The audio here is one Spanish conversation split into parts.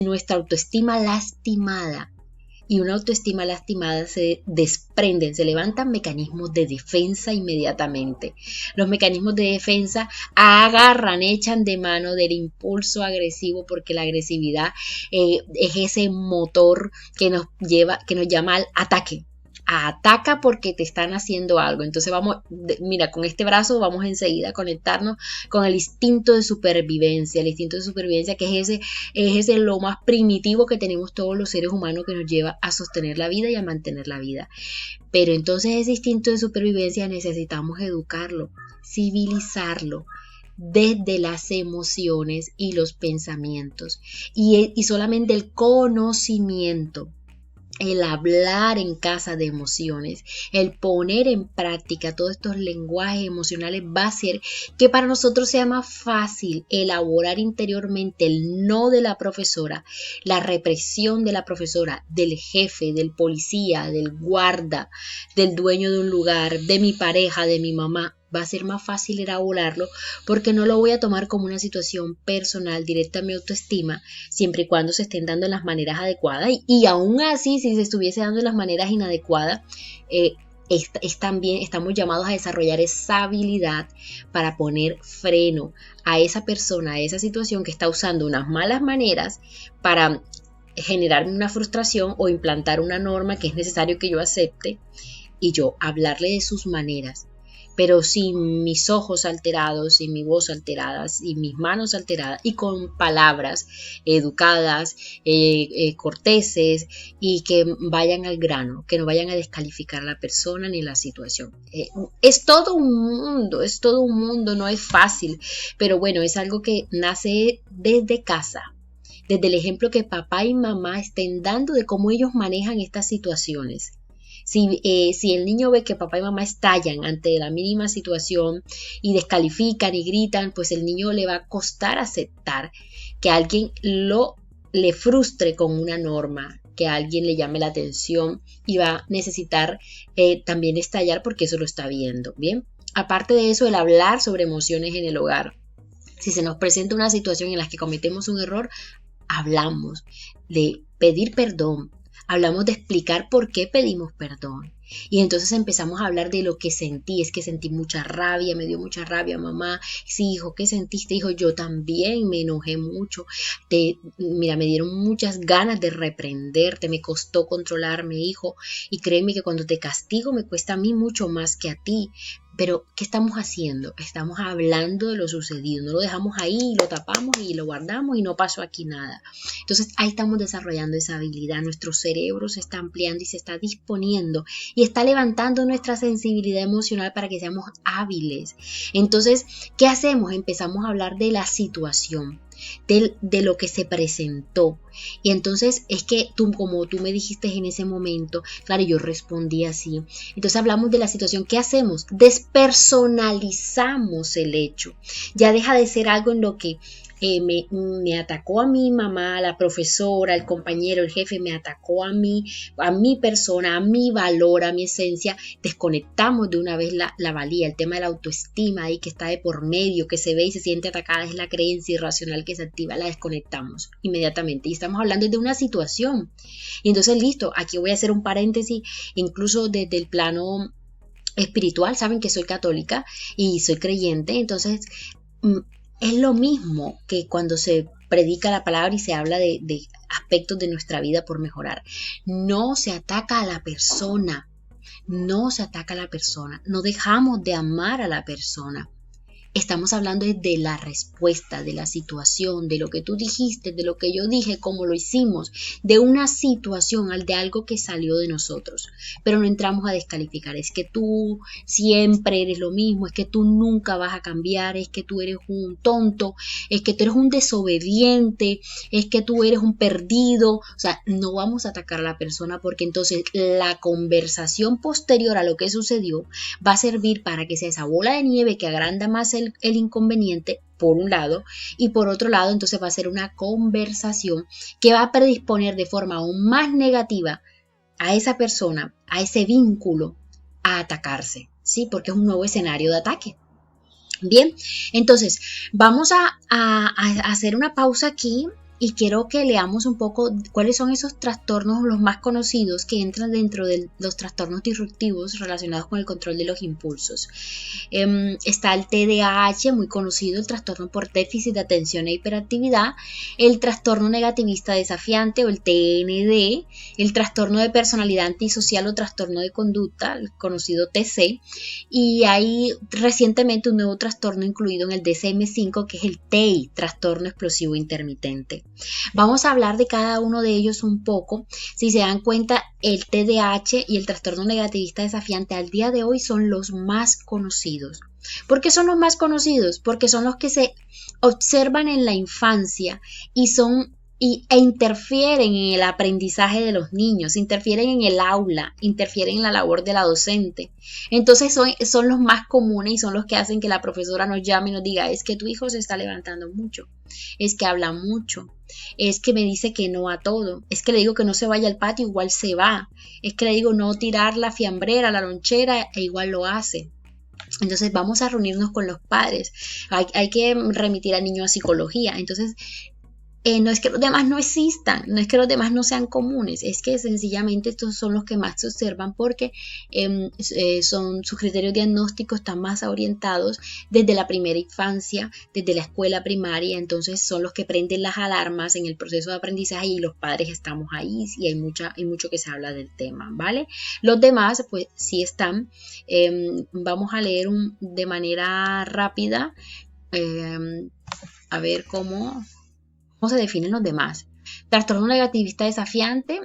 nuestra autoestima lastimada. Y una autoestima lastimada se desprenden, se levantan mecanismos de defensa inmediatamente. Los mecanismos de defensa agarran, echan de mano del impulso agresivo, porque la agresividad es ese motor que nos llama al ataque. Ataca porque te están haciendo algo. Entonces mira, con este brazo vamos enseguida a conectarnos con el instinto de supervivencia. El instinto de supervivencia, que es ese lo más primitivo que tenemos todos los seres humanos, que nos lleva a sostener la vida y a mantener la vida. Pero entonces ese instinto de supervivencia necesitamos educarlo, civilizarlo desde las emociones y los pensamientos. Y solamente el conocimiento, el hablar en casa de emociones, el poner en práctica todos estos lenguajes emocionales, va a hacer que para nosotros sea más fácil elaborar interiormente el no de la profesora, la represión de la profesora, del jefe, del policía, del guarda, del dueño de un lugar, de mi pareja, de mi mamá. Va a ser más fácil elaborarlo, porque no lo voy a tomar como una situación personal directa a mi autoestima, siempre y cuando se estén dando en las maneras adecuadas. Y aún así, si se estuviese dando en las maneras inadecuadas, también estamos llamados a desarrollar esa habilidad para poner freno a esa persona, a esa situación que está usando unas malas maneras para generarme una frustración o implantar una norma que es necesario que yo acepte, y yo hablarle de sus maneras, pero sin mis ojos alterados, sin mi voz alterada, sin mis manos alteradas, y con palabras educadas, corteses, y que vayan al grano, que no vayan a descalificar a la persona ni la situación. Es todo un mundo, no es fácil, pero bueno, es algo que nace desde casa, desde el ejemplo que papá y mamá estén dando de cómo ellos manejan estas situaciones. Si el niño ve que papá y mamá estallan ante la mínima situación y descalifican y gritan, pues el niño le va a costar aceptar que alguien le frustre con una norma, que alguien le llame la atención, y va a necesitar también estallar porque eso lo está viendo. Bien, aparte de eso, el hablar sobre emociones en el hogar. Si se nos presenta una situación en la que cometemos un error, hablamos de pedir perdón. Hablamos de explicar por qué pedimos perdón. Y entonces empezamos a hablar de lo que sentí. Es que sentí mucha rabia, me dio mucha rabia, mamá. Sí, hijo, ¿qué sentiste? Hijo, yo también me enojé mucho. Mira, me dieron muchas ganas de reprenderte, me costó controlarme, hijo. Y créeme que cuando te castigo me cuesta a mí mucho más que a ti. Pero, ¿qué estamos haciendo? Estamos hablando de lo sucedido, no lo dejamos ahí, lo tapamos y lo guardamos y no pasó aquí nada. Entonces, ahí estamos desarrollando esa habilidad. Nuestro cerebro se está ampliando y se está disponiendo y está levantando nuestra sensibilidad emocional para que seamos hábiles. Entonces, ¿qué hacemos? Empezamos a hablar de la situación, de lo que se presentó. Y entonces es que como tú me dijiste en ese momento, claro, yo respondí así. Entonces hablamos de la situación. ¿Qué hacemos? Despersonalizamos el hecho. Ya deja de ser algo en lo que me atacó a mi mamá, la profesora, el compañero, el jefe, me atacó a mí, a mi persona, a mi valor, a mi esencia. Desconectamos de una vez la valía, el tema de la autoestima ahí que está de por medio, que se ve y se siente atacada, es la creencia irracional que se activa, la desconectamos inmediatamente. Y estamos hablando de una situación. Y entonces, listo, aquí voy a hacer un paréntesis, incluso desde el plano espiritual. Saben que soy católica y soy creyente, entonces es lo mismo que cuando se predica la palabra y se habla de aspectos de nuestra vida por mejorar. No se ataca a la persona, no se ataca a la persona, no dejamos de amar a la persona. Estamos hablando de la respuesta, de la situación, de lo que tú dijiste, de lo que yo dije, cómo lo hicimos, de una situación, de algo que salió de nosotros. Pero no entramos a descalificar. Es que tú siempre eres lo mismo, es que tú nunca vas a cambiar, es que tú eres un tonto, es que tú eres un desobediente, es que tú eres un perdido. O sea, no vamos a atacar a la persona, porque entonces la conversación posterior a lo que sucedió va a servir para que sea esa bola de nieve que agranda más el inconveniente, por un lado, y por otro lado entonces va a ser una conversación que va a predisponer de forma aún más negativa a esa persona, a ese vínculo, a atacarse, ¿sí? Porque es un nuevo escenario de ataque. Bien, entonces vamos a hacer una pausa aquí y quiero que leamos un poco cuáles son esos trastornos los más conocidos que entran dentro de los trastornos disruptivos relacionados con el control de los impulsos. Está el TDAH, muy conocido, el trastorno por déficit de atención e hiperactividad, el trastorno negativista desafiante o el TND, el trastorno de personalidad antisocial o trastorno de conducta, el conocido TC, y hay recientemente un nuevo trastorno incluido en el DSM-5 que es el TEI, trastorno explosivo intermitente. Vamos a hablar de cada uno de ellos un poco. Si se dan cuenta, el TDAH y el trastorno negativista desafiante al día de hoy son los más conocidos. ¿Por qué son los más conocidos? Porque son los que se observan en la infancia e interfieren en el aprendizaje de los niños, interfieren en el aula, interfieren en la labor de la docente. Entonces son los más comunes y son los que hacen que la profesora nos llame y nos diga: es que tu hijo se está levantando mucho, es que habla mucho, es que me dice que no a todo, es que le digo que no se vaya al patio, igual se va, es que le digo no tirar la fiambrera, la lonchera, e igual lo hace. Entonces vamos a reunirnos con los padres, hay que remitir al niño a psicología. Entonces no es que los demás no existan, no es que los demás no sean comunes, es que sencillamente estos son los que más se observan porque sus criterios diagnósticos están más orientados desde la primera infancia, desde la escuela primaria. Entonces son los que prenden las alarmas en el proceso de aprendizaje y los padres estamos ahí y hay mucho que se habla del tema, ¿vale? Los demás pues sí están. Vamos a leer de manera rápida a ver cómo se definen los demás. Trastorno negativista desafiante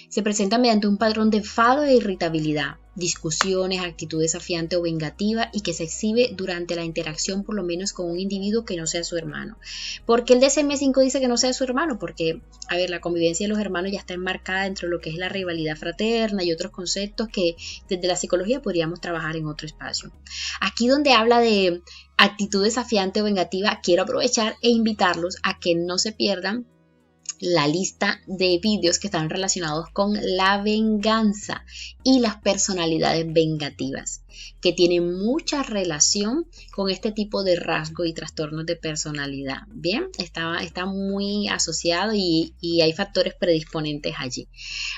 se presenta mediante un patrón de enfado e irritabilidad, discusiones, actitud desafiante o vengativa y que se exhibe durante la interacción por lo menos con un individuo que no sea su hermano. ¿Por qué el DSM-5 dice que no sea su hermano? Porque, la convivencia de los hermanos ya está enmarcada dentro de lo que es la rivalidad fraterna y otros conceptos que desde la psicología podríamos trabajar en otro espacio. Aquí donde habla de actitud desafiante o vengativa, quiero aprovechar e invitarlos a que no se pierdan la lista de vídeos que están relacionados con la venganza y las personalidades vengativas, que tienen mucha relación con este tipo de rasgos y trastornos de personalidad. Bien, está muy asociado y hay factores predisponentes allí.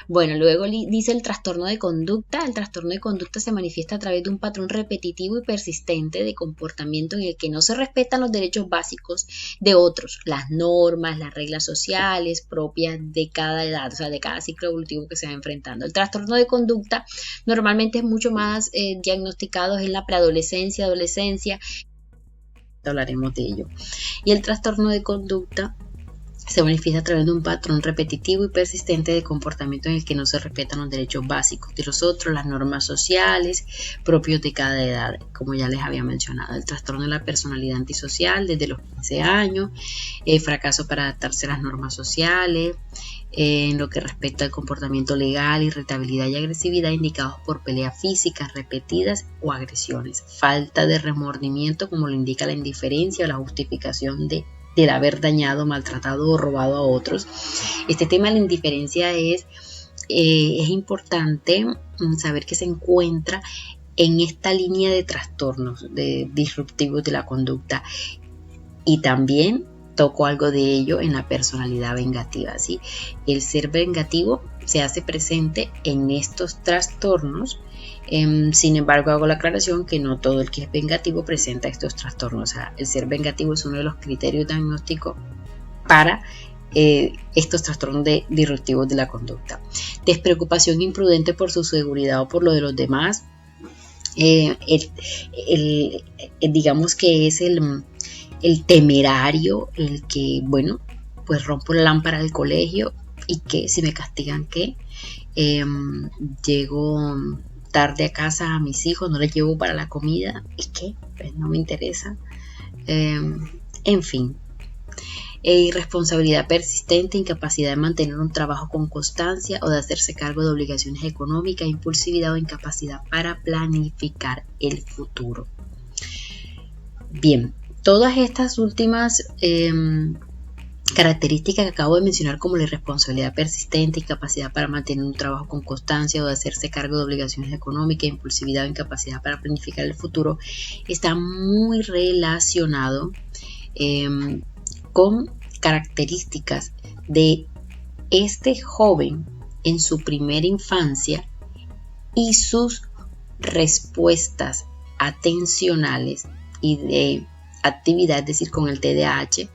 Bueno, luego dice el trastorno de conducta. El trastorno de conducta se manifiesta a través de un patrón repetitivo y persistente de comportamiento en el que no se respetan los derechos básicos de otros, las normas, las reglas sociales propias de cada edad, o sea, de cada ciclo evolutivo que se va enfrentando. El trastorno de conducta normalmente es mucho más diagnosticado en la preadolescencia, adolescencia. Hablaremos de ello. Y el trastorno de conducta se manifiesta a través de un patrón repetitivo y persistente de comportamiento en el que no se respetan los derechos básicos de los otros, las normas sociales propios de cada edad, como ya les había mencionado. El trastorno de la personalidad antisocial desde los 15 años, fracaso para adaptarse a las normas sociales, en lo que respecta al comportamiento legal, irritabilidad y agresividad indicados por peleas físicas repetidas o agresiones, falta de remordimiento como lo indica la indiferencia o la justificación del haber dañado, maltratado o robado a otros. Este tema de la indiferencia es importante saber que se encuentra en esta línea de trastornos disruptivos de la conducta, y también toco algo de ello en la personalidad vengativa, ¿sí? El ser vengativo se hace presente en estos trastornos. Sin embargo, hago la aclaración que no todo el que es vengativo presenta estos trastornos. O sea, el ser vengativo es uno de los criterios diagnósticos para estos trastornos disruptivos de la conducta. Despreocupación imprudente por su seguridad o por lo de los demás. Digamos que es el temerario, el que, bueno, pues rompo la lámpara del colegio y que si me castigan, ¿qué? Llego tarde a casa a mis hijos, no les llevo para la comida, ¿y qué? Pues no me interesa. En fin. Irresponsabilidad persistente, incapacidad de mantener un trabajo con constancia o de hacerse cargo de obligaciones económicas, impulsividad o incapacidad para planificar el futuro. Bien, todas estas últimas características que acabo de mencionar, como la irresponsabilidad persistente, incapacidad para mantener un trabajo con constancia o de hacerse cargo de obligaciones económicas, impulsividad o incapacidad para planificar el futuro, está muy relacionado con características de este joven en su primera infancia y sus respuestas atencionales y de actividad, es decir, con el TDAH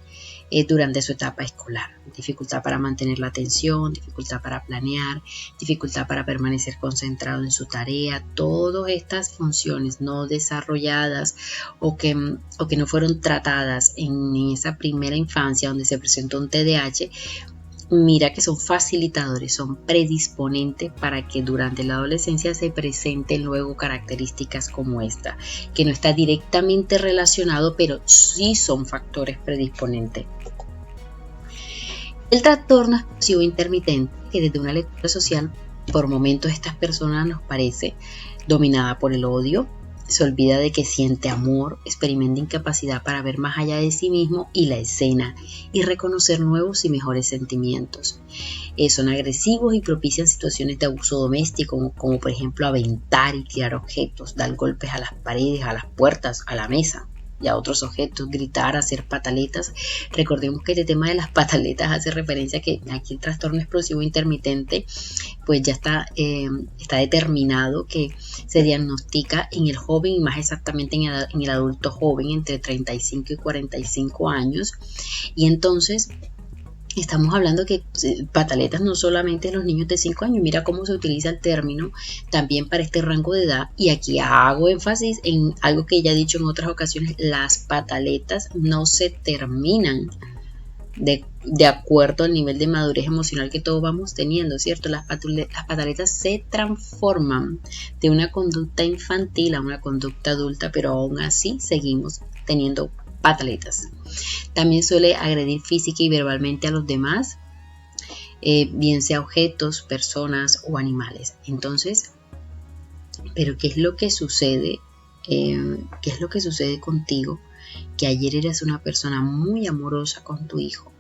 durante su etapa escolar. Dificultad para mantener la atención, dificultad para planear, dificultad para permanecer concentrado en su tarea. Todas estas funciones no desarrolladas o que no fueron tratadas en esa primera infancia donde se presentó un TDAH, mira que son facilitadores, son predisponentes para que durante la adolescencia se presenten luego características como esta, que no está directamente relacionado, pero sí son factores predisponentes. El trastorno explosivo intermitente, que desde una lectura social, por momentos estas personas nos parece dominada por el odio, se olvida de que siente amor, experimenta incapacidad para ver más allá de sí mismo y la escena y reconocer nuevos y mejores sentimientos. Son agresivos y propician situaciones de abuso doméstico, como por ejemplo aventar y tirar objetos, dar golpes a las paredes, a las puertas, a la mesa y a otros objetos, gritar, hacer pataletas. Recordemos que este tema de las pataletas hace referencia a que aquí el trastorno explosivo intermitente pues ya está determinado que se diagnostica en el joven y más exactamente en el adulto joven entre 35 y 45 años, y entonces estamos hablando que pataletas no solamente en los niños de 5 años, mira cómo se utiliza el término también para este rango de edad, y aquí hago énfasis en algo que ya he dicho en otras ocasiones: las pataletas no se terminan de acuerdo al nivel de madurez emocional que todos vamos teniendo, ¿cierto? Las pataletas se transforman de una conducta infantil a una conducta adulta, pero aún así seguimos teniendo pataletas. También suele agredir física y verbalmente a los demás, bien sea objetos, personas o animales. Entonces, ¿pero qué es lo que sucede? ¿Qué es lo que sucede contigo? Que ayer eras una persona muy amorosa con tu hijo,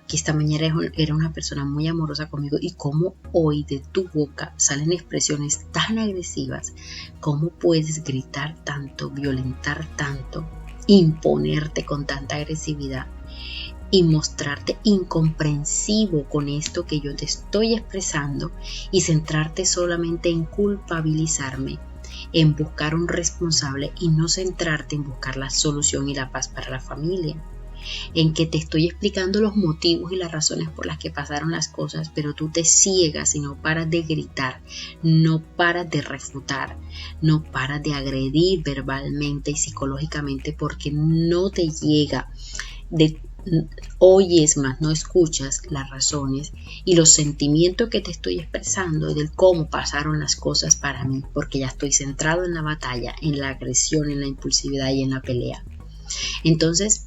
que esta mañana era una persona muy amorosa conmigo, y cómo hoy de tu boca salen expresiones tan agresivas. ¿Cómo puedes gritar tanto, violentar tanto, imponerte con tanta agresividad y mostrarte incomprensivo con esto que yo te estoy expresando y centrarte solamente en culpabilizarme, en buscar un responsable y no centrarte en buscar la solución y la paz para la familia? En que te estoy explicando los motivos y las razones por las que pasaron las cosas, pero tú te ciegas y no paras de gritar, no paras de refutar, no paras de agredir verbalmente y psicológicamente, porque no te llega, oyes más, no escuchas las razones y los sentimientos que te estoy expresando del cómo pasaron las cosas para mí, porque ya estoy centrado en la batalla, en la agresión, en la impulsividad y en la pelea. Entonces,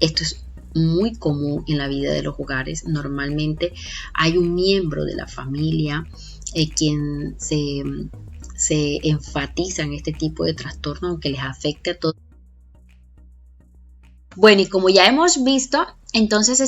esto es muy común en la vida de los hogares. Normalmente hay un miembro de la familia quien se enfatiza en este tipo de trastorno, aunque les afecte a todos. Bueno, y como ya hemos visto, entonces